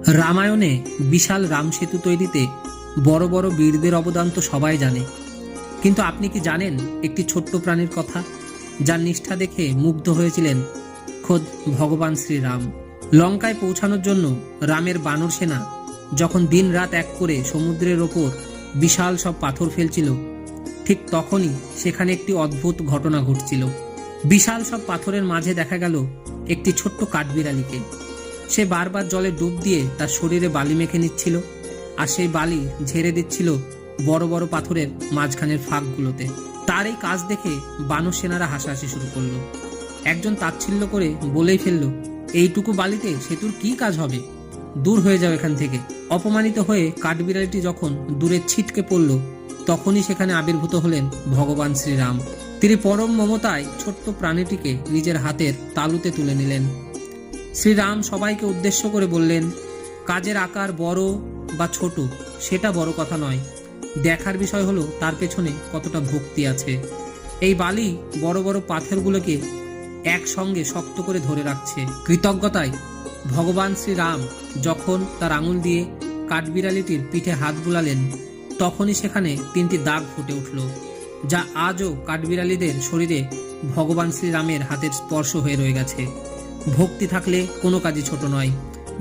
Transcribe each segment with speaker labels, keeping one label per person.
Speaker 1: রামায়ণে বিশাল রাম সেতু তৈরিতে বড় বড় বীরদের অবদান তো সবাই জানে, কিন্তু আপনি কি জানেন একটি ছোট্ট প্রাণীর কথা যার নিষ্ঠা দেখে মুগ্ধ হয়েছিলেন খোদ ভগবান শ্রীরাম। লঙ্কায় পৌঁছানোর জন্য রামের বানর সেনা যখন দিন রাত এক করে সমুদ্রের ওপর বিশাল সব পাথর ফেলছিল, ঠিক তখনই সেখানে একটি অদ্ভুত ঘটনা ঘটছিল। বিশাল সব পাথরের মাঝে দেখা গেল একটি ছোট্ট কাঠবিড়ালিকে। সে বারবার জলে ডুব দিয়ে তার শরীরে বালি মেখে নিচ্ছিল, আর সেই বালি ঝেড়ে দিচ্ছিল বড় বড় পাথরের মাঝখানের ফাঁকগুলোতে। তার এই কাজ দেখে বানর সেনারা হাসাহাসি শুরু করলো। একজন তাচ্ছিল্য করে বলেই ফেলল, এইটুকু বালিতে সেতুর কি কাজ হবে, দূর হয়ে যাও এখান থেকে। অপমানিত হয়ে কাঠবিড়ালিটি যখন দূরে ছিটকে পড়ল, তখনই সেখানে আবির্ভূত হলেন ভগবান শ্রীরাম। তিনি পরম মমতায় ছোট্ট প্রাণীটিকে নিজের হাতের তালুতে তুলে নিলেন। শ্রীরাম সবাইকে উদ্দেশ্য করে বললেন, কাজের আকার বড় বা ছোট সেটা বড় কথা নয়, দেখার বিষয় হলো তার পেছনে কতটা ভক্তি আছে। এই বালি বড় বড় পাথরগুলোকে একসঙ্গে শক্ত করে ধরে রাখছে। কৃতজ্ঞতায় ভগবান শ্রীরাম যখন তার আঙুল দিয়ে কাঠবিড়ালিটির পিঠে হাত বুলালেন, তখনই সেখানে 3টি দাগ ফুটে উঠল, যা আজও কাঠবিড়ালিদের শরীরে ভগবান শ্রীরামের হাতের স্পর্শ হয়ে রয়ে গেছে। ভক্তি থাকলে কোনো কাজই ছোট নয়।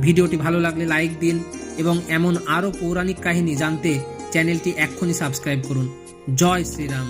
Speaker 1: ভিডিওটি ভালো লাগলে লাইক দিন এবং এমন আরও পৌরাণিক কাহিনী জানতে চ্যানেলটি এক্ষুনি সাবস্ক্রাইব করুন। জয় শ্রীরাম।